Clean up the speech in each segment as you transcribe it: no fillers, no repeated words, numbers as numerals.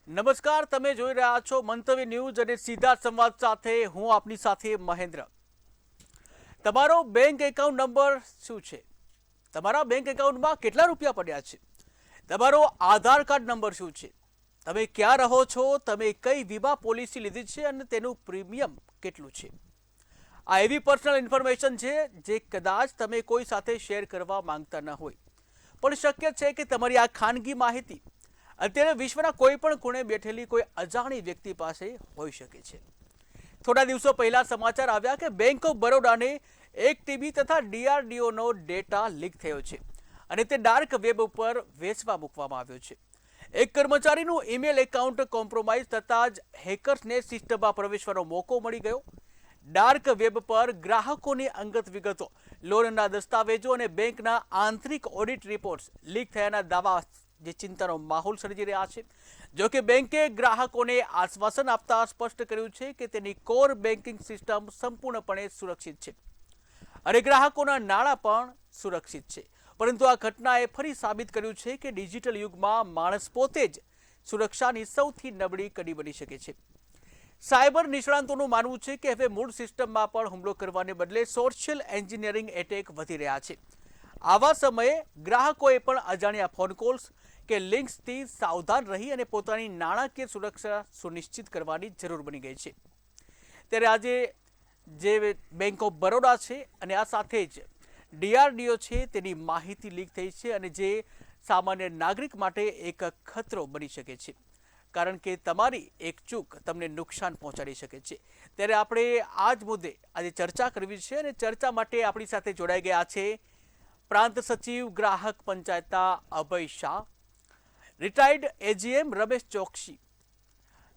નમસ્કાર, તમે જોઈ રહ્યા છો મંતવ્ય ન્યૂઝ અને સીધા સંવાદ સાથે હું આપની સાથે મહેન્દ્ર। તમારો બેંક એકાઉન્ટ નંબર શું છે? તમારા બેંક એકાઉન્ટમાં કેટલા રૂપિયા પડ્યા છે? તમારો આધાર કાર્ડ નંબર શું છે? તમે ક્યાં રહો છો? તમે કઈ વીમા પોલિસી લીધી છે અને તેનું પ્રીમિયમ કેટલું છે? આ એવી પર્સનલ ઇન્ફોર્મેશન છે જે કદાચ તમે કોઈ સાથે શેર કરવા માંગતા ન હોય, પણ શક્ય છે કે તમારી આ ખાનગી માહિતી અત્યારે વિશ્વના કોઈ પણ ખૂણે બેઠેલી કોઈ અજાણી વ્યક્તિ પાસે હોઈ શકે છે। થોડા દિવસો પહેલા સમાચાર આવ્યા કે બેંક ઓફ બરોડાને 1 TB તથા DRDOનો ડેટા લીક થયો છે અને તે ડાર્ક વેબ ઉપર વેચવા મૂકવામાં આવ્યો છે। એક કર્મચારીનું ઈમેલ એકાઉન્ટ કોમ્પ્રોમાઇઝ થતાં જ હેકર્સને સિસ્ટમમાં પ્રવેશવાનો મોકો મળી ગયો। ડાર્ક વેબ પર ગ્રાહકોની અંગત વિગતો, લોનના દસ્તાવેજો અને બેંકના આંતરિક ઓડિટ રિપોર્ટ્સ લીક થયાના દાવા જે ચિંતાનો માહોલ સર્જી રહ્યા છે। જો કે બેંકે ગ્રાહકોને આશ્વાસન આપતા સ્પષ્ટ કર્યું છે કે તેની કોર બેન્કિંગ સિસ્ટમ સંપૂર્ણપણે સુરક્ષિત છે અને ગ્રાહકોના નાણાં પણ સુરક્ષિત છે। પરંતુ આ ઘટનાએ ફરી સાબિત કર્યું છે કે ડિજિટલ યુગમાં માણસ પોતે જ સુરક્ષાની સૌથી નબળી કડી બની શકે છે। સાયબર નિષ્ણાંતોનું માનવું છે કે હવે મૂળ સિસ્ટમમાં પણ હુમલો કરવાને બદલે સોશિયલ એન્જિનિયરિંગ એટેક વધી રહ્યા છે। આવા સમયે ગ્રાહકોએ પણ અજાણ્યા ફોન કોલ્સ કે લિંક્સથી સાવધાન રહી અને પોતાની નાણાકીય સુરક્ષા સુનિશ્ચિત કરવાની જરૂર બની ગઈ છે। ત્યારે આજે જે બેંક ઓફ બરોડા છે અને આ સાથે જ DRDO છે તેની માહિતી લીક થઈ છે અને જે સામાન્ય નાગરિક માટે એક ખતરો બની શકે છે, કારણ કે તમારી એક ચૂક તમને નુકસાન પહોંચાડી શકે છે। ત્યારે આપણે આ જ મુદ્દે આજે ચર્ચા કરવી છે અને ચર્ચા માટે આપણી સાથે જોડાઈ ગયા છે પ્રાંત સચિવ ગ્રાહક પંચાયતના Abhay Shah, retired AGM Ramesh Choksi,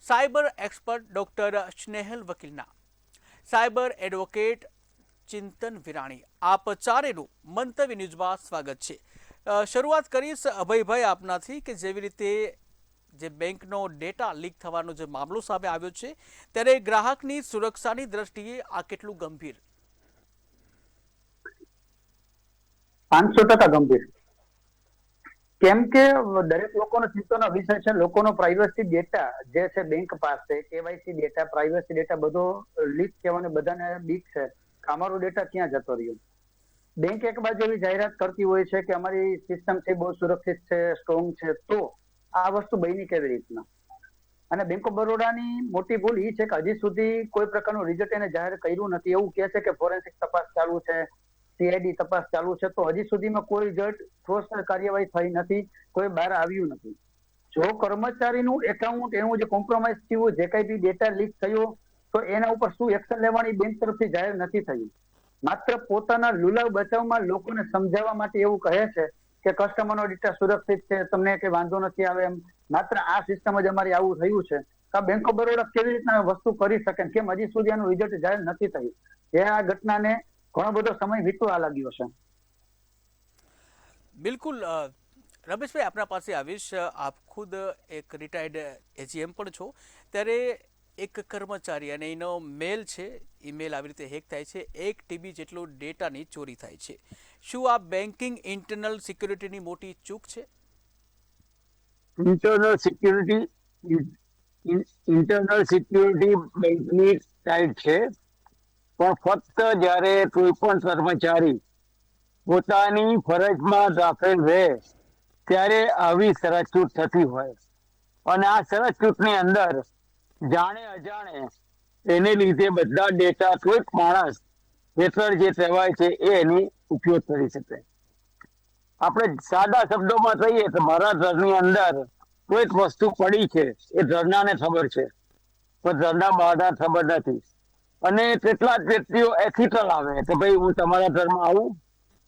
cyber expert doctor Snehal વકીલના, સાયબર એડવોકેટ ચિંતન વિરાણી, આપ ચારેનું મંતવ્ય ન્યૂઝમાં સ્વાગત છે। શરૂઆત કરીશ અભયભાઈ આપનાથી કે જેવી રીતે જે બેંકનો ડેટા લીક થવાનો જે મામલો સામે આવ્યો છે ત્યારે ગ્રાહકની સુરક્ષાની દ્રષ્ટિએ આ કેટલું ગંભીર? 500% ગંભીર। કેમ કે દરેક લોકોનો ચિંતાનો વિષય છે લોકોનો પ્રાઇવસી ડેટા જે છે બેંક પાસે, KYC ડેટા, પ્રાઇવસી ડેટા બધો લીક થવાને બધાને બીક છે કે અમારો ડેટા ક્યાં જતો રહ્યો। બેંક એક બાજુ એવી જાહેરાત કરતી હોય છે કે અમારી સિસ્ટમ છે બહુ સુરક્ષિત છે, સ્ટ્રોંગ છે, તો આ વસ્તુ બની કેવી રીતના? અને બેંક ઓફ બરોડાની મોટી ભૂલ એ છે કે હજી સુધી કોઈ પ્રકારનું રિઝલ્ટ એને જાહેર કર્યું નથી। એવું કહે છે કે ફોરેન્સિક તપાસ ચાલુ છે, CID તપાસ ચાલુ છે, તો હજી સુધીમાં કોઈ રિઝલ્ટ ઠોસ કાર્યવાહી થઈ નથી, કોઈ બહાર આવ્યું નથી। જો કર્મચારીનું એકાઉન્ટ એનું જે કોમ્પ્રોમાઇઝ થયું, જે કઈ બી ડેટા લીક થયો, તો એના ઉપર શું એક્શન લેવાની બેંક તરફથી જાહેર નથી થયું। માત્ર પોતાના લુલાવ બચાવમાં લોકોને સમજાવવા માટે એવું કહે છે કે કસ્ટમરનો ડેટા સુરક્ષિત છે, તમને કઈ વાંધો નથી આવે એમ, માત્ર આ સિસ્ટમ જ અમારી આવું થયું છે। તો બેંક ઓફ બરોડા કેવી રીતના વસ્તુ કરી શકે, કેમ હજી સુધી આનું રિઝલ્ટ જાહેર નથી થયું? એ આ ઘટનાને ઘણો બધો સમય વીતવા લાગ્યો છે। બિલકુલ રમેશભાઈ, આપણા પાસે આવીશ। આપ ખુદ એક રિટાયર્ડ AGM પણ છો, ત્યારે એક કર્મચારી અને એનો મેલ છે, ઈમેલ આવી રીતે હેક થાય છે, 1 TB જેટલું ડેટાની ચોરી થાય છે। શું આ બેન્કિંગ ઇન્ટરનલ સિક્યુરિટીની મોટી ચૂક છે? ઇન્ટરનલ સિક્યુરિટી ઇન્ટરનલ સિક્યુરિટી બેંકની ટાઈટ છે, પણ ફક્ત જ્યારે કોઈ પણ કર્મચારી પોતાની ફરજમાં દાખલ રહે ત્યારે આવી શરતછૂટ થતી હોય, અને આ શરતછૂટની અંદર જાણે અજાણે એને લીધે બધા ડેટા કોઈક માણસ હેઠળ જે કહેવાય છે એ એની ઉપયોગ કરી શકે। આપણે સાદા શબ્દોમાં કહીએ તો મારા ઘરની અંદર કોઈક વસ્તુ પડી છે, એ ઘરનાને ખબર છે પણ ઘરના બહારના ખબર નથી, અને કેટલાક વ્યક્તિઓ એથિકલ આવે કે ભાઈ હું તમારા ઘરમાં આવું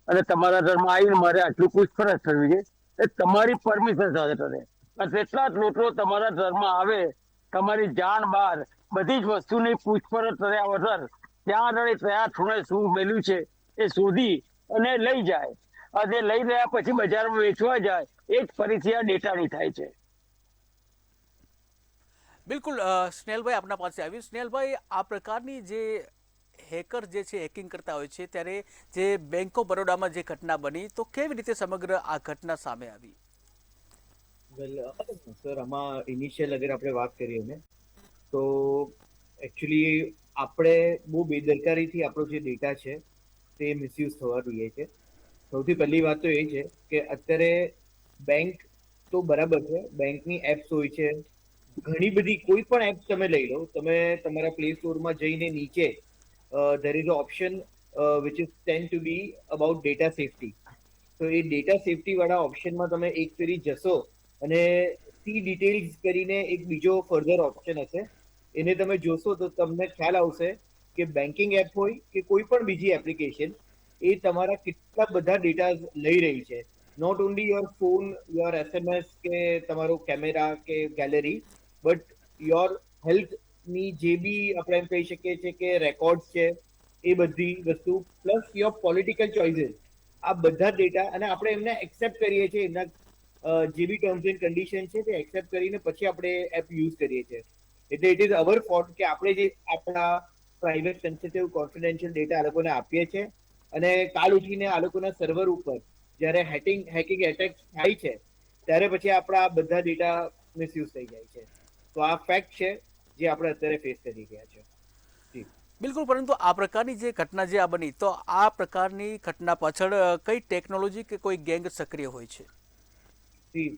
અને તમારા ઘરમાં આવીને મારે આટલું પૂછપરછ કરવી છે, એ તમારી પરમિશન સાથે કરે। પણ કેટલાક લોકો તમારા ઘરમાં આવે, તમારી જાણ બહાર બધી જ વસ્તુની પૂછપરછ કર્યા વગર ત્યાં આગળ કયા ખૂણે શું મેલ્યું છે એ શોધી અને લઈ જાય, અને લઈ ગયા પછી બજારમાં વેચવા જાય, એ જ ફરીથી આ ડેટાની થાય છે। બિલકુલ સ્નેહલભાઈ, આપના પાસે આવીશ। સ્નેહલભાઈ, આ પ્રકારની જે હેકર જે છે હેકિંગ કરતા હોય છે ત્યારે જે બેંક ઓફ બરોડામાં જે ઘટના બની, તો કેવી રીતે સમગ્ર આ ઘટના સામે આવી? વેલ સર, આમાં ઇનિશિયલ અગર આપણે વાત કરીએ ને, તો એકચ્યુઅલી આપણે બહુ બેદરકારીથી આપણો જે ડેટા છે તે મિસયુઝ થવા દઈએ છે. સૌથી પહેલી વાત તો એ છે કે અત્યારે બેંક તો બરાબર છે, બેંકની એપ્સ હોય છે, ઘણી બધી કોઈ પણ એપ તમે લઈ લો, તમે તમારા પ્લે સ્ટોરમાં જઈને નીચે there is an option which is tend to be about data safety. તો એ ડેટા સેફટી વાળા ઓપ્શનમાં તમે એક ફેરી જશો અને સી ડિટેલ્સ કરીને એક બીજો ફર્ધર ઓપ્શન હશે, એને તમે જોશો તો તમને ખ્યાલ આવશે કે બેન્કિંગ એપ હોય કે કોઈ પણ બીજી એપ્લિકેશન એ તમારા કેટલા બધા ડેટા લઈ રહી છે. Not only your phone, your SMS કે તમારો કેમેરા કે ગેલેરી, બટ યોર હેલ્થની જે બી આપણે એમ કહી શકીએ છીએ કે રેકોર્ડ્સ છે, એ બધી વસ્તુ પ્લસ યોર પોલિટિકલ ચોઇસીસ, આ બધા ડેટા, અને આપણે એમને એક્સેપ્ટ કરીએ છીએ, એમના જે બી ટર્મ્સ એન્ડ કન્ડિશન છે તે એક્સેપ્ટ કરીને પછી આપણે એપ યુઝ કરીએ છીએ. એટલે ઇટ ઇઝ અવર ફોલ્ટ કે આપણે જે આપણા પ્રાઇવેટ સેન્સિટિવ કોન્ફિડેન્શિયલ ડેટા આ લોકોને આપીએ છીએ અને કાલ ઉઠીને આ લોકોના સર્વર ઉપર જ્યારે હેકિંગ એટેક થાય છે ત્યારે પછી આપણા બધા ડેટા મિસયુઝ થઈ જાય છે. તો આ ફેક્ટ છે જે આપણે અત્યારે ફેસ કરી રહ્યા છે. જી. બિલકુલ, પરંતુ આ પ્રકારની જે ઘટના જે આ બની, તો આ પ્રકારની ઘટના પાછળ કઈ ટેકનોલોજી કે કોઈ ગેંગ સક્રિય હોય છે?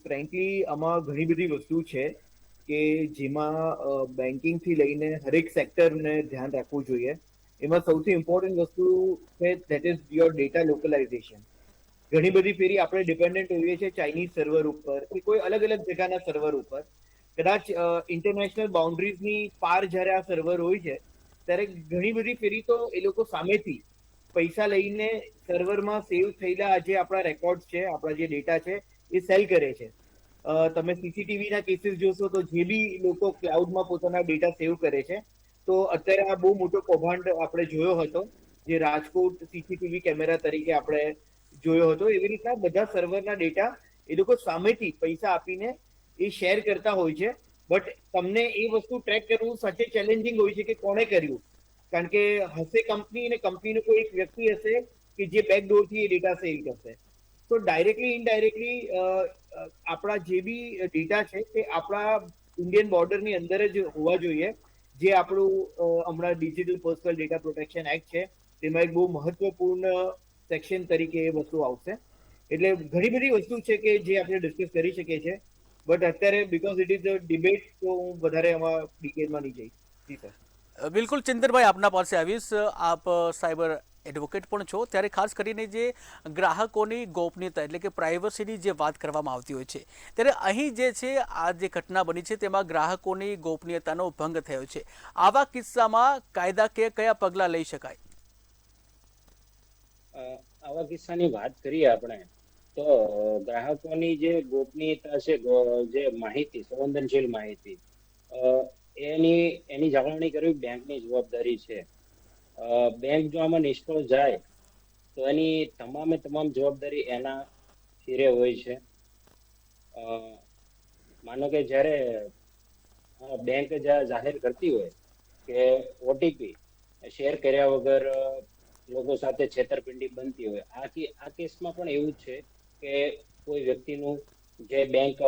ફ્રેન્કલી આમાં ઘણી બધી વસ્તુ છે કે જેમાં બેન્કિંગથી લઈને હરેક સેક્ટરને ધ્યાન રાખવું જોઈએ. એમાં સૌથી ઇમ્પોર્ટન્ટ વસ્તુ છે ધેટ ઇઝ યોર ડેટા લોકલાઇઝેશન. ઘણી બધી ફેરી આપણે ડિપેન્ડન્ટ હોઈએ છીએ ચાઇનીઝ સર્વર ઉપર કે કોઈ અલગ અલગ જગાના સર્વર ઉપર. કદાચ ઇન્ટરનેશનલ બાઉન્ડ્રીઝની પાર જ્યારે આ સર્વર હોય છે ત્યારે ઘણી બધી ફેરી તો એ લોકો સામેથી પૈસા લઈને સર્વરમાં સેવ થયેલા જે આપણા રેકોર્ડ છે, આપણા જે ડેટા છે એ સેલ કરે છે. તમે સીસીટીવીના કેસીસ જોશો તો જે બી લોકો ક્લાઉડમાં પોતાના ડેટા સેવ કરે છે, તો અત્યારે આ બહુ મોટો કૌભાંડ આપણે જોયો હતો, જે રાજકોટ સીસીટીવી કેમેરા તરીકે આપણે જોયો હતો. એવી રીતના બધા સર્વરના ડેટા એ લોકો સામેથી પૈસા આપીને એ શેર કરતા હોય છે. બટ તમને એ વસ્તુ ટ્રેક કરવું સાચે ચેલેન્જિંગ હોય છે કે કોણે કર્યું, કારણ કે હશે કંપની અને કંપનીનો કોઈ એક વ્યક્તિ હશે કે જે બેકડોરથી એ ડેટા સેવ કરશે. તો ડાયરેક્ટલી ઇનડાયરેક્ટલી આપણા જે બી ડેટા છે તે આપણા ઇન્ડિયન બોર્ડરની અંદર જ હોવા જોઈએ, જે આપણું હમણાં digital personal data protection act છે તેમાં એક બહુ મહત્વપૂર્ણ સેક્શન તરીકે એ વસ્તુ આવશે. એટલે ઘણી બધી વસ્તુ છે કે જે આપણે ડિસ્કસ કરી શકીએ છીએ, બટ અત્યારે because it is a debate તો હું વધારે આમાં ડિટેલમાં નહીં જઈશ. જી સર. બિલકુલ ચિંતનભાઈ, આપના પાસે આવીશ. આપ સાયબર એડવોકેટ પણ છો, ત્યારે ખાસ કરીને જે ગ્રાહકોની ગોપનીયતા એટલે કે પ્રાઇવસીની જે વાત કરવામાં આવતી હોય છે, ત્યારે અહીં જે છે આ જે ઘટના બની છે તેમાં ગ્રાહકોની ગોપનીયતાનો ભંગ થયો છે. આવા કિસ્સામાં કાયદાકીય કયા પગલાં લઈ શકાય? આવા કિસ્સાની વાત કરીએ આપણે તો ગ્રાહકોની જે ગોપનીયતા છે, જે માહિતી, સંવેદનશીલ માહિતી, એની જાળવણી કરવી બેંકની જવાબદારી છે. બેંક જો આમાં નિષ્ફળ જાય તો એની તમામ જવાબદારી એના શિરે હોય છે. માનો કે જ્યારે બેંક જાહેર કરતી હોય કે ઓટીપી શેર કર્યા વગર લોકો સાથે છેતરપિંડી બનતી હોય, આ કેસમાં પણ એવું જ છે કે કોઈ વ્યક્તિનું જે બેંક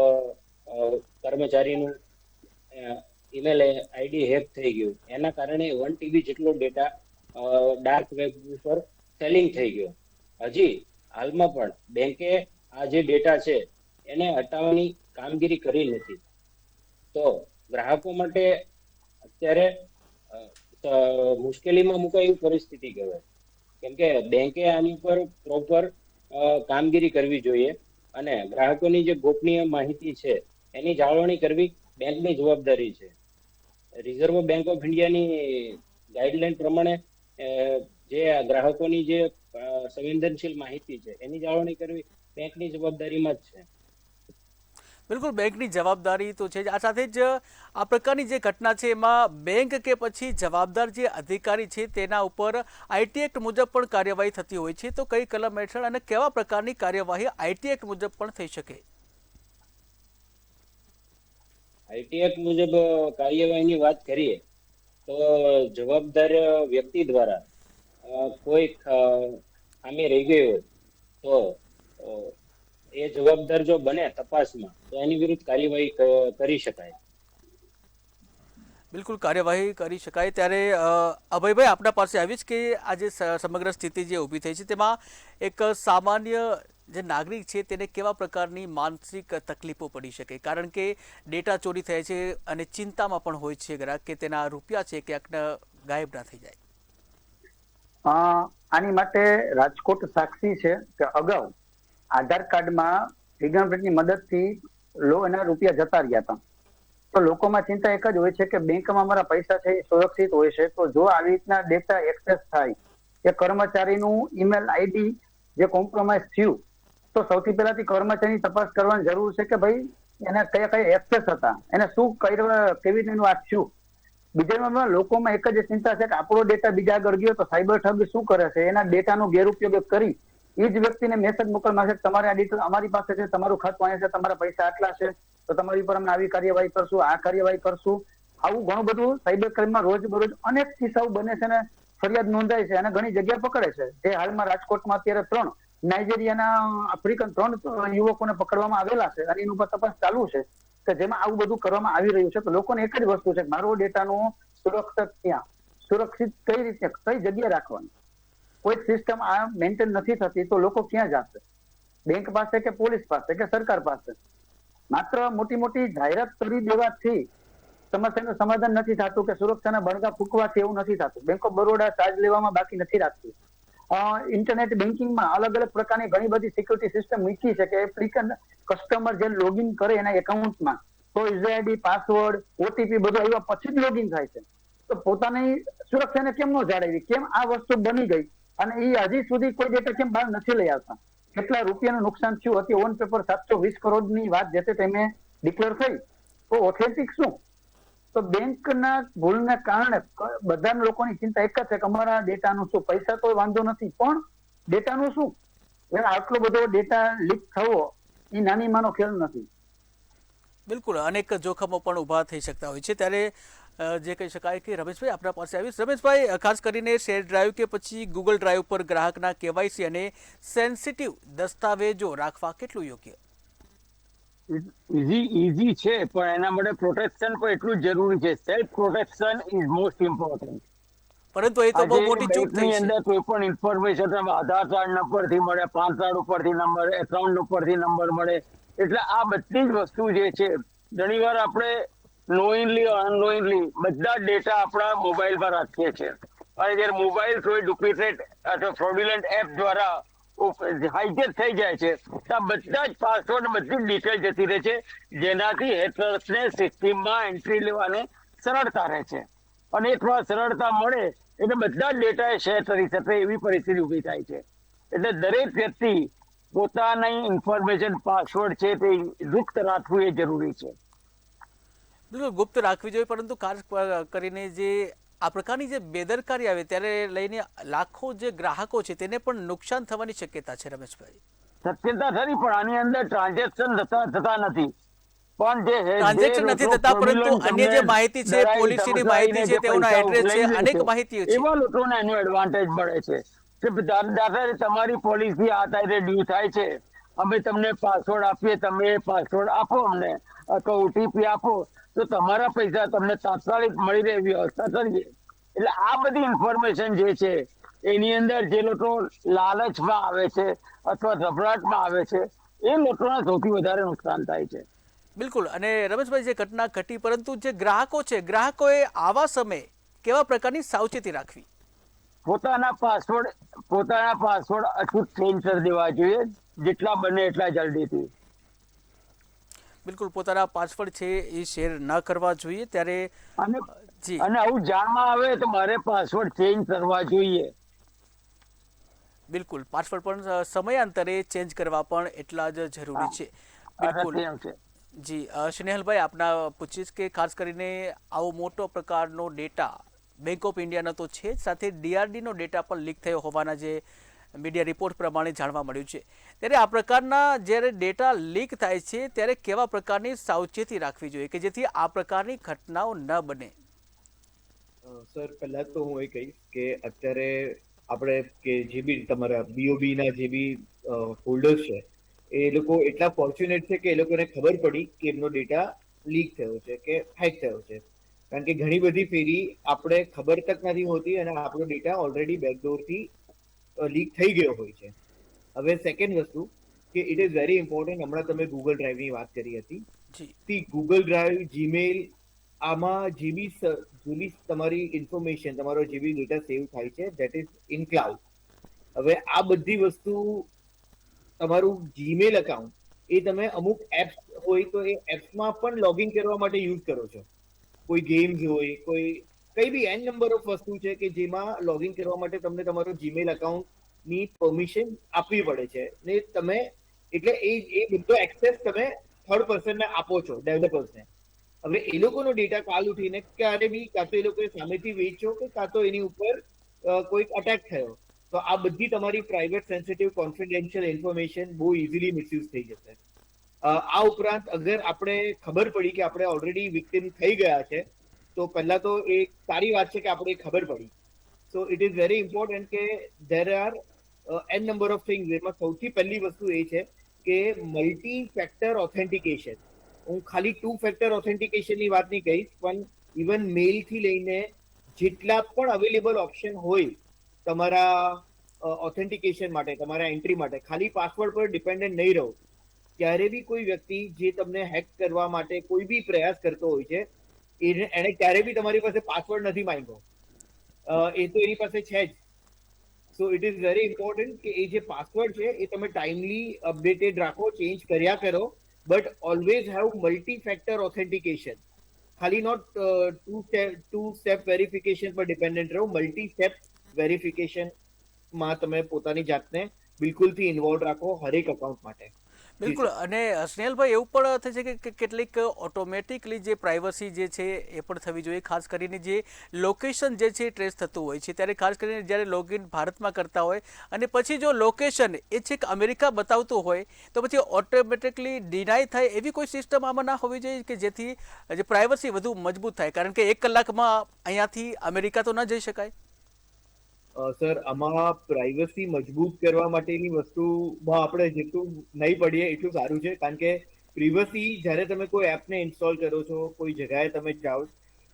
કર્મચારીનું ઈમેલ આઈડી હેક થઈ ગયું, એના કારણે 1 TB જેટલો ડેટા ડાર્ક વેબ ઉપર સેલિંગ થઈ ગયો. હજી હાલમાં પણ બેંકે આ જે ડેટા છે એને હટાવવાની કામગીરી કરી નથી. તો ગ્રાહકો માટે અત્યારે મુશ્કેલીમાં મુકાય એવી પરિસ્થિતિ કહેવાય, કેમ કે બેંકે આની ઉપર પ્રોપર કામગીરી કરવી જોઈએ અને ગ્રાહકોની જે ગોપનીય માહિતી છે એની જાળવણી કરવી બેંકની જવાબદારી છે. રિઝર્વ બેંક ઓફ ઇન્ડિયાની ગાઈડલાઈન પ્રમાણે જે ગ્રાહકોની જે સંવેદનશીલ માહિતી છે એની જાળવણી કરવી બેંકની જવાબદારીમાં જ છે. બિલકુલ, બેંકની જવાબદારી તો છે જ. આ સાથે જ આ પ્રકારની જે ઘટના છે એમાં બેંક કે પછી જવાબદાર જે અધિકારી છે તેના ઉપર આઈટી એક્ટ મુજબ પણ કાર્યવાહી થતી હોય છે, તો કઈ કલમ હેઠળ અને કેવા પ્રકારની કાર્યવાહી આઈટી એક્ટ મુજબ પણ થઈ શકે? આઈટી એક્ટ મુજબ કાર્યવાહીની વાત કરીએ તો જવાબદાર વ્યક્તિ દ્વારા કોઈ ખામી રહી ગઈ હોય તો એ જવાબદાર જો બને તપાસમાં તો એની વિરુદ્ધ કાર્યવાહી કરી શકાય. બિલકુલ કાર્યવાહી કરી શકાય. ત્યારે અભયભાઈ આપના પાસે આવીશ કે આજે સમગ્ર સ્થિતિ જે ઊભી થઈ છે તેમાં એક સામાન્ય જે નાગરિક છે તેને કેવા પ્રકારની માનસિક તકલીફો પડી શકે, કારણ કે ડેટા ચોરી થાય છે અને ચિંતામાં પણ હોય છે ગ્રાહક કે તેના રૂપિયા છે ક્યાંક ગાયબ ના થઈ જાય. આની માટે રાજકોટ સાક્ષી છે કે અગાઉ આધાર કાર્ડમાં ફિંગરપ્રિન્ટની મદદથી એના રૂપિયા જતા રહ્યા હતા. તો લોકોમાં ચિંતા એક જ હોય છે કે બેંકમાં અમારા પૈસા છે એ સુરક્ષિત હોય છે. તો જો આવી રીતના ડેટા એક્સેસ થાય કે કર્મચારીનું ઈમેલ આઈડી જે કોમ્પ્રોમાઇઝ થયું તો સૌથી પહેલાથી કર્મચારીની તપાસ કરવાની જરૂર છે કે ભાઈ એને કયા કયા એક્સેસ હતા, એને શું કેવી રીતે આ થયું. બીજા નંબરમાં લોકોમાં એક જ ચિંતા છે કે આપણો ડેટા બીજા આગળ ગયો તો સાયબર ઠગ શું કરે છે, એના ડેટાનો ગેરઉપયોગ કરી એ જ વ્યક્તિને મેસેજ મોકલવામાં છે તમારે આ ડિટેલ અમારી પાસે છે, તમારું ખાતું અહીંયા છે, તમારા પૈસા આટલા છે, તો તમારી ઉપર અમે આવી કાર્યવાહી કરશું, આ કાર્યવાહી કરશું. આવું ઘણું બધું સાયબર ક્રાઇમમાં રોજબરોજ અનેક કિસ્સાઓ બને છે ને ફરિયાદ નોંધાય છે અને ઘણી જગ્યા પકડે છે. જે હાલમાં રાજકોટમાં અત્યારે 3 નાઇજીરિયાના આફ્રિકન 3 યુવકોને પકડવામાં આવેલા છે અને એની ઉપર તપાસ ચાલુ છે કે જેમાં આવું બધું કરવામાં આવી રહ્યું છે. તો લોકોને એક જ વસ્તુ છે કે મારો ડેટાનું સુરક્ષિત કઈ રીતે કઈ જગ્યાએ રાખવાનું. કોઈ સિસ્ટમ આ મેન્ટેન નથી થતી તો લોકો ક્યાં જશે? બેંક પાસે કે પોલીસ પાસે કે સરકાર પાસે? માત્ર મોટી મોટી જાહેરાત કરી દેવાથી સમસ્યાનું સમાધાન નથી થતું કે સુરક્ષાના બણગા ફૂંકવાથી એવું નથી થતું. બેંક ઓફ બરોડા ચાર્જ લેવામાં બાકી નથી રાખતું. ઇન્ટરનેટ બેન્કિંગમાં અલગ અલગ પ્રકારની ઘણી બધી સિક્યુરિટી સિસ્ટમ મૂકી છે કે કસ્ટમર જે લોગિન કરે એના એકાઉન્ટમાં તો યુઝર પાસવર્ડ ઓટીપી બધું આવ્યા પછી જ લોગિન થાય છે. તો પોતાની સુરક્ષાને કેમ ન જાળવી, કેમ આ વસ્તુ બની ગઈ અને એ હજી સુધી કોઈ ડેટા કેમ બહાર નથી લઈ આવતા? કેટલા રૂપિયાનું નુકસાન થયું હતી? ઓન પેપર 720 કરોડની વાત જે તેમે ડિક્લેર થઈ તો ઓથેન્ટિક શું? તો બેંકના ભૂલને કારણે બધા લોકોની ચિંતા એક જ છે કે અમારા ડેટાનું શું? પૈસા તો વાંધો નથી પણ ડેટાનું શું? આટલો બધો ડેટા લીક થવો એ નાની માનો ખેલ નથી. બિલકુલ અનેક જોખમો પણ ઊભા થઈ શકતા હોય છે. ત્યારે જે કહી શકાય કે રમેશભાઈ આપણા પાસે આવીશ. રમેશભાઈ, ખાસ કરીને શેર ડ્રાઈવ કે પછી ગૂગલ ડ્રાઈવ પર ગ્રાહકના કેવાયસી અને સેન્સિટિવ દસ્તાવેજો રાખવા કેટલું યોગ્ય? ઈઝી છે પણ એના માટે પ્રોટેક્શન પણ એટલું જ જરૂરી છે. Self protection is most important. પરંતુ એ તો બહુ મોટી ચૂક થઈ છે. અંદર કોઈ પણ ઇન્ફોર્મેશન આધાર કાર્ડ નંબરથી મળે, પાન કાર્ડ ઉપરથી નંબર, એકાઉન્ટ ઉપરથી નંબર મળે. એટલે આ બધી જ વસ્તુ જે છે ઘણીવાર આપણે નોઈંગલી અનનોઈંગલી બધા ડેટા આપણા મોબાઈલમાં રાખીએ છીએ અને જ્યારે મોબાઈલ કોઈ ડુપ્લિકેટ અથવા ફ્રોડ્યુલન્ટ એપ દ્વારા હાઈજેક થઈ જાય છે તો આ બધા જ પાસવર્ડ બધી ડિટેલ જતી રહે છે, જેનાથી હેકર્સને સિસ્ટમમાં એન્ટ્રી લેવાને સરળતા રહે છે અને એકવાર સરળતા મળે એટલે બધા જ ડેટા શેર કરી શકે એવી પરિસ્થિતિ ઊભી થાય છે. એટલે દરેક વ્યક્તિ પોતાની ઇન્ફોર્મેશન પાસવર્ડ છે તે ગુપ્ત રાખવું એ જરૂરી છે. બિલકુલ ગુપ્ત રાખવી જોઈએ, પરંતુ ખાસ કરીને જે આ પ્રકારની જે બેદરકારી આવે ત્યારે લઈને લાખો જે ગ્રાહકો છે તેને પણ નુકસાન થવાની શક્યતા છે. રમેશભાઈ, શક્યતા ખરી પણ આની અંદર ટ્રાન્ઝેક્શન થતા નથી. પણ જે ટ્રાન્ઝેક્શન નથી થતા પરંતુ અન્ય જે માહિતી છે, પોલિસીની માહિતી છે, તેઓના એડ્રેસ છે, અનેક માહિતીઓ છે, એવા લોકોને એનો એડવાન્ટેજ મળે છે કે દાખલા તમારી પોલિસી આ તારીખે ડ્યુ થાય છે, અમે તમને પાસવર્ડ આપીએ, તમે પાસવર્ડ આપો અમને અથવા ઓટીપી આપો તો તમારા પૈસા તમને તાત્કાલિક મળી રહે એવી વ્યવસ્થા કરીએ. એટલે આ બધી ઇન્ફોર્મેશન જે છે એની અંદર જે લોકો લાલચમાં આવે છે અથવા ગભરાટમાં આવે છે એ લોકોને સૌથી વધારે નુકસાન થાય છે. બિલકુલ. અને રમેશભાઈ, જે ઘટના ઘટી પરંતુ જે ગ્રાહકો છે, ગ્રાહકોએ આવા સમયે કેવા પ્રકારની સાવચેતી રાખવી? પોતાના પાસવર્ડ અચૂક ચેન્જ કરી દેવા જોઈએ જેટલા બને એટલા જલ્દીથી. બિલકુલ પોતાના પાસવર્ડ છે એ શેર ન કરવા જોઈએ. ત્યારે અને આવું જાણમાં આવે તો મારે પાસવર્ડ ચેન્જ કરવા જોઈએ. બિલકુલ પાસવર્ડ પણ સમયાંતરે ચેન્જ કરવા પણ એટલા જ જરૂરી છે. બિલકુલ જી. સ્નેહલભાઈ, આપના પૂછીશ કે ખાસ કરીને આવો મોટો પ્રકારનો ડેટા બેંક ઓફ ઇન્ડિયાનો તો છે જ, સાથે ડીઆરડીનો ડેટા પણ લીક થયો હોવાના જે મીડિયા રિપોર્ટ પ્રમાણે જાણવા મળ્યું છે. ત્યારે આ પ્રકારના જ્યારે ડેટા લીક થાય છે ત્યારે કેવા પ્રકારની સાવચેતી રાખવી જોઈએ કે જેથી આ પ્રકારની ઘટનાઓ ન બને? સર, પહેલા તો હું એ કહીશ કે અત્યારે આપણે કે જે બી તમારા બીઓબી ના જે બી હોલ્ડર્સ છે એ લોકો એટલા ફોર્ચ્યુનેટ છે કે એ લોકોને ખબર પડી કે એમનો ડેટા લીક થયો છે કે હેક થયો છે. કારણ કે ઘણી બધી ફેરી આપણે ખબર તક નથી હોતી અને આપણો ડેટા ઓલરેડી બેકડોરથી લીક થઈ ગયો હોય છે. હવે સેકન્ડ વસ્તુ કે ઇટ ઇઝ વેરી ઇમ્પોર્ટન્ટ, હમણાં તમે ગૂગલ ડ્રાઈવની વાત કરી હતી. જી ગૂગલ ડ્રાઈવ, જીમેલ, આમાં જે બી તમારી ઇન્ફોર્મેશન, તમારો જે બી ડેટા સેવ થાય છે ધેટ ઇઝ ઇન ક્લાઉડ. હવે આ બધી વસ્તુ, તમારું જીમેલ અકાઉન્ટ એ તમે અમુક એપ્સ હોય તો એ એપ્સમાં પણ લોગિન કરવા માટે યુઝ કરો છો. કોઈ ગેમ્સ હોય, કોઈ કઈ બી એન નંબર ઓફ વસ્તુ છે કે જેમાં લોગિન કરવા માટે તમને તમારો જીમેલ અકાઉન્ટની પરમિશન આપવી પડે છે ને તમે એટલે એ બધો એક્સેસ તમે થર્ડ પર્સનને આપો છો, ડેવલપર્સને. હવે એ લોકોનો ડેટા કાલ ઉઠીને ક્યારે બી કાં તો એ લોકોએ સામેથી વેચો કે કાં તો એની ઉપર કોઈક અટેક થયો તો આ બધી તમારી પ્રાઇવેટ, સેન્સિટિવ, કોન્ફિડેન્શિયલ ઇન્ફોર્મેશન બહુ ઇઝીલી મિસયુઝ થઈ જશે. આ ઉપરાંત અગર આપણે ખબર પડી કે આપણે ઓલરેડી વિક્ટિમ થઈ ગયા છે તો પહેલા તો એ સારી વાત છે કે આપણે ખબર પડી. So it is very important કે there are an number of things. એમાં સૌથી પહેલી વસ્તુ એ છે કે મલ્ટી ફેક્ટર ઓથેન્ટિકેશન. હું ખાલી 2 ફેક્ટર ઓથેન્ટિકેશનની વાત નહીં કહીશ, પણ ઇવન મેલથી લઈને જેટલા પણ અવેલેબલ ઓપ્શન હોય તમારા ઓથેન્ટિકેશન માટે, તમારા એન્ટ્રી માટે, ખાલી પાસવર્ડ પર ડિપેન્ડન્ટ નહીં રહો. ક્યારે બી કોઈ વ્યક્તિ જે તમને હેક કરવા માટે કોઈ બી પ્રયાસ કરતો હોય છે એને ક્યારે બી તમારી પાસે પાસવર્ડ નથી માંગ્યો, એ તો એની પાસે છે જ. સો ઇટ ઇઝ વેરી ઇમ્પોર્ટન્ટ કે એ જે પાસવર્ડ છે એ તમે ટાઈમલી અપડેટેડ રાખો, ચેન્જ કર્યા કરો, but always have multi factor authentication. ખાલી નોટ ટુ સ્ટેપ વેરિફિકેશન પર ડિપેન્ડન્ટ રહો, મલ્ટી સ્ટેપ વેરિફિકેશનમાં તમે પોતાની જાતને બિલકુલથી ઇન્વોલ્વ રાખો હરેક અકાઉન્ટ માટે. બિલકુલ. અને સ્નેહલભાઈ, એવું પણ થાય છે કે કેટલીક ઓટોમેટિકલી જે પ્રાઇવસી જે છે એ પણ થવી જોઈએ, ખાસ કરીને જે લોકેશન જે છે ટ્રેસ થતું હોય છે ત્યારે, ખાસ કરીને જ્યારે લોગિન ભારતમાં કરતા હોય અને પછી જો લોકેશન એ છેક અમેરિકા બતાવતું હોય તો પછી ઓટોમેટિકલી ડિનાય થાય એવી કોઈ સિસ્ટમ આમાં ના હોવી જોઈએ કે જેથી જે પ્રાઇવસી વધુ મજબૂત થાય? કારણ કે 1 કલાકમાં અહીંયાથી અમેરિકા તો ન જઈ શકાય. સર, આમાં પ્રાઇવસી મજબૂત કરવા માટેની વસ્તુમાં આપણે જેટલું નહીં પડીએ એટલું સારું છે. કારણ કે પ્રિવસી, જ્યારે તમે કોઈ એપને ઇન્સ્ટોલ કરો છો, કોઈ જગ્યાએ તમે જાઓ,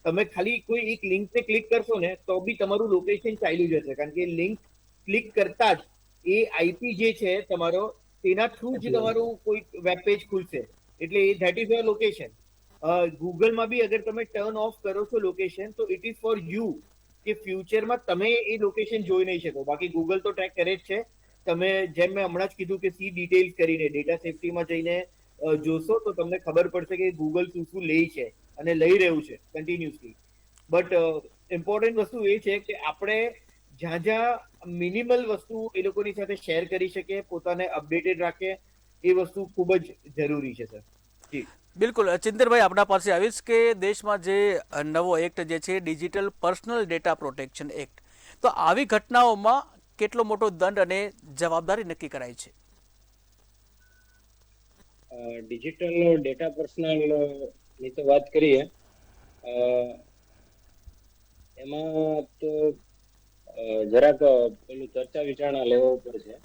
તમે ખાલી કોઈ એક લિંકને ક્લિક કરશો ને તો બી તમારું લોકેશન ચાલ્યું જશે. કારણ કે લિંક ક્લિક કરતા જ એ આઈપી જે છે તમારો, તેના થ્રુ જ તમારું કોઈ વેબ પેજ ખુલશે. એટલે ધેટ ઇઝ યોર લોકેશન. ગૂગલમાં બી અગર તમે ટર્ન ઓફ કરો છો લોકેશન તો ઇટ ઇઝ ફોર યુ, કે ફ્યુચરમાં તમે એ લોકેશન જોઈ નહીં શકો. બાકી ગૂગલ તો ટ્રેક કરે જ છે. તમે જેમ મેં હમણાં જ કીધું કે સી ડિટેલ્સ કરીને ડેટા સેફટીમાં જઈને જોશો તો તમને ખબર પડશે કે ગૂગલ શું શું લે છે અને લઈ રહ્યું છે કન્ટિન્યુઅસલી. બટ ઇમ્પોર્ટન્ટ વસ્તુ એ છે કે આપણે જ્યાં જ્યાં મિનિમલ વસ્તુ એ લોકોની સાથે શેર કરી શકીએ, પોતાને અપડેટેડ રાખીએ, એ વસ્તુ ખૂબ જ જરૂરી છે સર. જી બિલકુલ. ચિંતનભાઈ, આપણા પાસે આવીશ કે દેશમાં જે નવો એક્ટ જે છે digital personal data protection act, તો આવી ઘટનાઓમાં કેટલો મોટો દંડ અને જવાબદારી નક્કી કરાય છે? ડિજિટલ ડેટા પર્સનલ ની તો વાત કરીએ, એમાં તો જરાક પેલું ચર્ચા વિચારણા લેવો પડશે.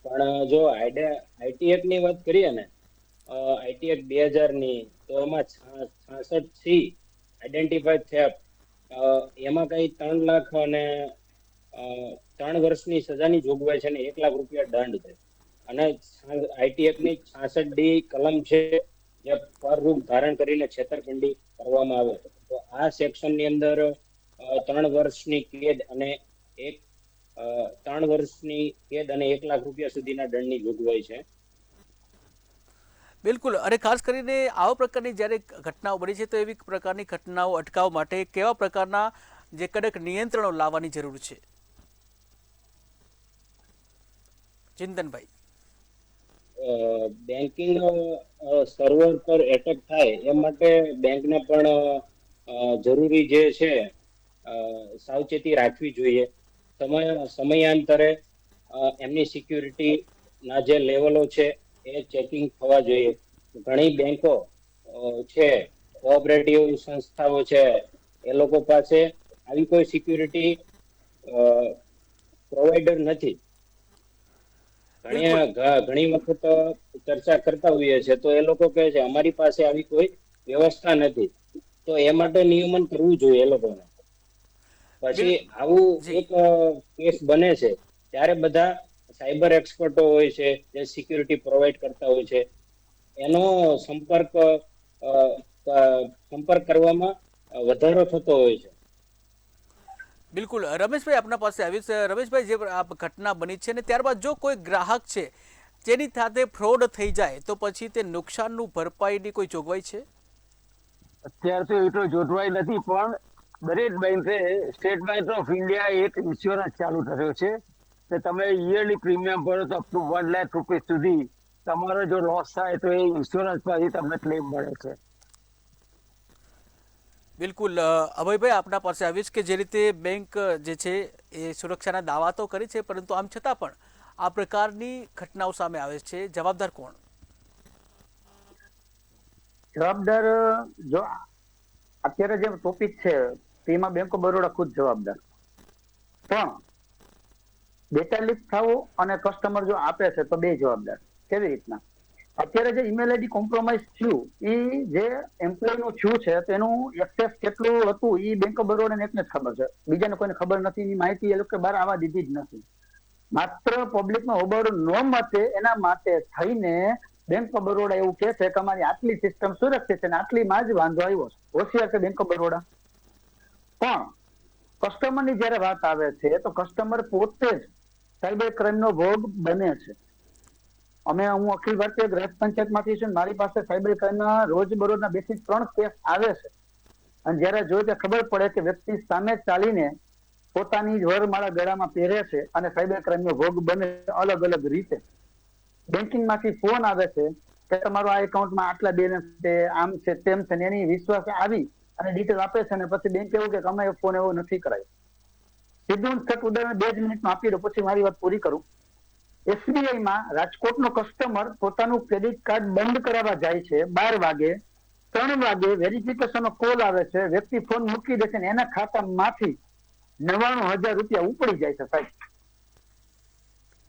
પણ જો આઈટી એક્ટ ની વાત કરીએ ને, આઈટી એક્ટ 2000 ની, તો એમાં 66C આઈડેન્ટિફાઈડ થેફ્ટ, એમાં કઈ 3 લાખ અને 3 વર્ષની સજાની જોગવાઈ છે ને 1 લાખ રૂપિયા દંડ છે. અને આઈટી એક્ટ ની 66D કલમ છે જે પરરૂપ ધારણ કરીને છેતરપિંડી કરવામાં આવે. તો આ સેક્શન ની અંદર 3 વર્ષની કેદ અને 1 લાખ રૂપિયા સુધીના દંડની જોગવાઈ છે. બિલકુલ. અને ખાસ કરીને આવા પ્રકારની જ્યારે ઘટનાઓ બની છે તો એવી પ્રકારની ઘટનાઓ અટકાવવા માટે કેવા પ્રકારના જે કડક નિયંત્રણો લાવવાની જરૂર છે? ચિંતનભાઈ. બેન્કિંગ સર્વર પર એટેક થાય એ માટે બેંકને પણ જરૂરી જે છે સાવચેતી રાખવી જોઈએ. સમયાંતરે એમની સિક્યુરિટી ના જે લેવલો છે એ ચેકિંગ થવા જોઈએ. ઘણી બેંકો છે, કોઓપરેટિવ સંસ્થાઓ છે, એ લોકો પાસે આવી કોઈ સિક્યુરિટી પ્રોવાઈડર નથી. ઘણી વખત ચર્ચા કરતા હોઈએ છે તો એ લોકો કહે છે અમારી પાસે આવી કોઈ વ્યવસ્થા નથી, તો એ માટે નિયમન કરવું જોઈએ એ લોકોને. પછી આવું એક કેસ બને છે ત્યારે બધા સાયબર એક્સપર્ટો હોય છે જે સિક્યુરિટી પ્રોવાઈડ કરતા હોય છે, એનો સંપર્ક કરવામાં વધારો થતો હોય છે. બિલકુલ રમેશભાઈ આપના પાસે આવીશ. રમેશભાઈ, જે આ ઘટના બની છે ને ત્યારબાદ જો કોઈ ગ્રાહક છે જેની સાથે ફ્રોડ થઈ જાય તો પછી તે નુકસાનનું ભરપાઈની કોઈ જોગવાઈ છે? અત્યારે તો એટલો જોગવાઈ નથી, પણ દરેક બેંકે સ્ટેટ બેંક ઓફ ઇન્ડિયા એક ઇન્સ્યોરન્સ ચાલુ કર્યો છે કે તમે યરલી પ્રીમિયમ ભરો તો અપ ટુ 1 લાખ રૂપિયા સુધી તમારો જો લોસ થાય તો એ ઇન્સ્યોરન્સ માંથી તમને ક્લેમ મળે છે. બિલકુલ અભયભાઈ, આપના પાસે આવીશ કે જે રીતે બેંક જે છે એ સુરક્ષાના દાવા તો કરી છે, પરંતુ આમ છતાં પણ આ પ્રકારની ઘટનાઓ સામે આવે છે, જવાબદાર કોણ? જવાબદાર જો અત્યારે જે ટોપિક છે તેમાં બેંક ઓફ બરોડા ખુદ જવાબદાર, પણ ડેટા લીક થવો અને કસ્ટમર જો આપે છે તો બે જવાબદાર. કેવી રીતના? અત્યારે જે ઈમેલ આઈડી કોમ્પ્રોમાઇઝ થયું એ જે એમ્પ્લોય નું થયું છે તેનું એક્સેસ કેટલું હતું એ બેંક ઓફ બરોડા ને એકને જ ખબર છે, બીજાને કોઈને ખબર નથી. એની માહિતી એ લોકો બહાર આવવા દીધી જ નથી. માત્ર પબ્લિકનો હોબાળો ન મચે એના માટે થઈને બેંક ઓફ બરોડા એવું કહે છે કે અમારી આટલી સિસ્ટમ સુરક્ષિત છે ને આટલીમાં જ વાંધો આવ્યો છે. હોશિયાર છે બેંક ઓફ બરોડા. પણ કસ્ટમરની જયારે વાત આવે છે તો કસ્ટમર પોતે જ સાયબર ક્રાઇમ નો ભોગ બને છે. હું અખિલ ભારતીય ગ્રાહક પંચાયત માંથી છું, મારી પાસે સાયબર ક્રાઇમના રોજબરોજના 2 થી 3 કેસ આવે છે. અને જયારે જોઈએ ત્યારે ખબર પડે કે વ્યક્તિ સામે ચાલીને પોતાની વરમાળા ગળામાં પહેરે છે અને સાયબર ક્રાઇમ નો ભોગ બને અલગ અલગ રીતે. બેન્કિંગ માંથી ફોન આવે છે કે તમારો આ એકાઉન્ટમાં આટલા બેલેન્સ છે, આમ છે તેમ છે, એની વિશ્વાસ આવી અને ડિટેલ આપે છે અને પછી બેંક એવું કે અમે ફોન એવો નથી કરાયો. સીધું ઉદાહરણ 2 જ મિનિટમાં આપી દો પછી મારી વાત પૂરી કરું. SBI માં રાજકોટનો કસ્ટમર પોતાનું ક્રેડિટ કાર્ડ બંધ કરાવવા જાય છે 12 વાગે, 3 વાગે વેરિફિકેશનનો કોલ આવે છે, વ્યક્તિ ફોન મૂકી દે છે ને એના ખાતામાંથી 99,000 રૂપિયા ઉપડી જાય છે. સાહેબ,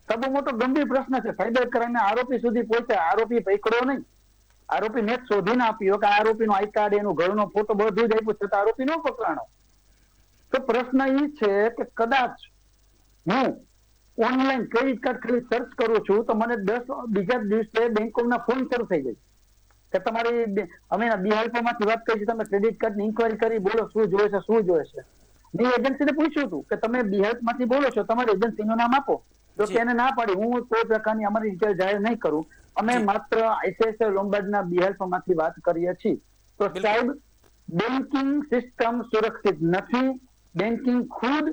સૌ મોટો ગંભીર પ્રશ્ન છે. સાયબર ક્રાઇમ આરોપી સુધી પહોંચ્યા, આરોપી પકડ્યો નહીં. આરોપી ને શોધીને આપ્યો કે આરોપી નો આઈ કાર્ડ, એનું ઘરનો ફોટો બધું જ આપ્યું છતાં આરોપી ન પકડાણો. તો પ્રશ્ન એ છે કે કદાચ હું ઓનલાઈન ક્રેડિટ કાર્ડ ખાલી સર્ચ કરું છું તો મને 10 બીજા દિવસે બેંકોના ફોન શરૂ થઈ જાય કે તમારી અમે બિહારમાંથી વાત કરી છે, તમે ક્રેડિટ કાર્ડની ઇન્કવાયરી કરી, બોલો શું જોઈએ છે શું જોઈએ છે. મેં એજન્સીને પૂછ્યું હતું કે તમે બિહારમાંથી બોલો છો, તમારી એજન્સીનું નામ આપો. તો તેને ના પાડી, હું કોઈ પ્રકારની અમારી ડિટેલ જાહેર નહીં કરું, અમે માત્ર ICICI લોમ્બાર્ડના બિહારમાંથી વાત કરીએ છીએ. તો સાહેબ, બેન્કિંગ સિસ્ટમ સુરક્ષિત નથી. બેન્કિંગ ખુદ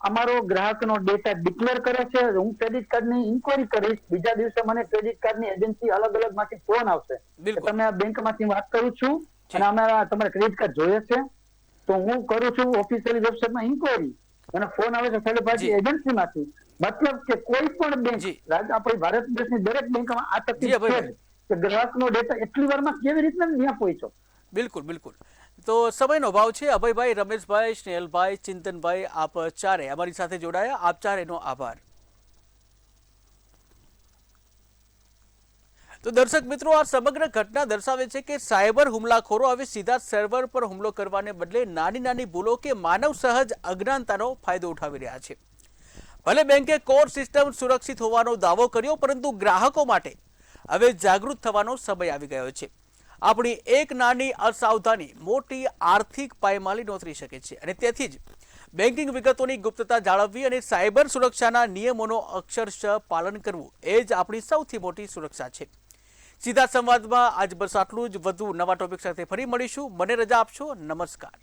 અમારો ગ્રાહકનો ડેટા ડિક્લેર કરે છે. હું ક્રેડિટ કાર્ડની ઇન્કવાયરી કરીશ, બીજા દિવસે મને ક્રેડિટ કાર્ડની એજન્સી અલગ અલગ માંથી ફોન આવશે કે તમે આ બેંકમાંથી વાત કરું છું અને અમારા તમારે ક્રેડિટ કાર્ડ જોઈએ છે. તો હું કરું છું ઓફિશિયલી વેબસાઇટમાં ઇન્કવાયરી અને ફોન આવે છે થર્ડ પાર્ટી એજન્સીમાંથી. મતલબ કે કોઈ પણ બેંક, આપણી ભારત દેશની દરેક બેંકમાં આ તકલીફ છે કે ગ્રાહકનો ડેટા એટલી વારમાં કેવી રીતના ત્યાં પહોંચ્યો. બિલકુલ બિલકુલ. તો સમયનો અભાવ છે. અભયભાઈ, રમેશભાઈ, સ્નેહલભાઈ, ચિંતનભાઈ, આપ ચારે અમારી સાથે જોડાયા, આપ ચારેનો આભાર. તો દર્શક મિત્રો, આ સમગ્ર ઘટના દર્શાવે છે કે સાયબર હુમલાખોરો હવે સીધા સર્વર પર હુમલો કરવાને બદલે નાની નાની ભૂલો કે માનવ સહજ અજ્ઞાનતાનો ફાયદો ઉઠાવી રહ્યા છે. ભલે બેંકે કોર સિસ્ટમ સુરક્ષિત હોવાનો દાવો કર્યો, પરંતુ ગ્રાહકો માટે હવે જાગૃત થવાનો સમય આવી ગયો છે. આપણી એક નાની અસાવધાની મોટી આર્થિક પાયમાલી નોંધી શકે છે અને તેથી જ બેન્કિંગ વિગતોની ગુપ્તતા જાળવવી અને સાયબર સુરક્ષાના નિયમોનો અક્ષરશઃ પાલન કરવું એ જ આપણી સૌથી મોટી સુરક્ષા છે. સીધા સંવાદમાં આજ બસ આટલું જ. વધુ નવા ટોપિક સાથે ફરી મળીશું. મને રજા આપશો. નમસ્કાર.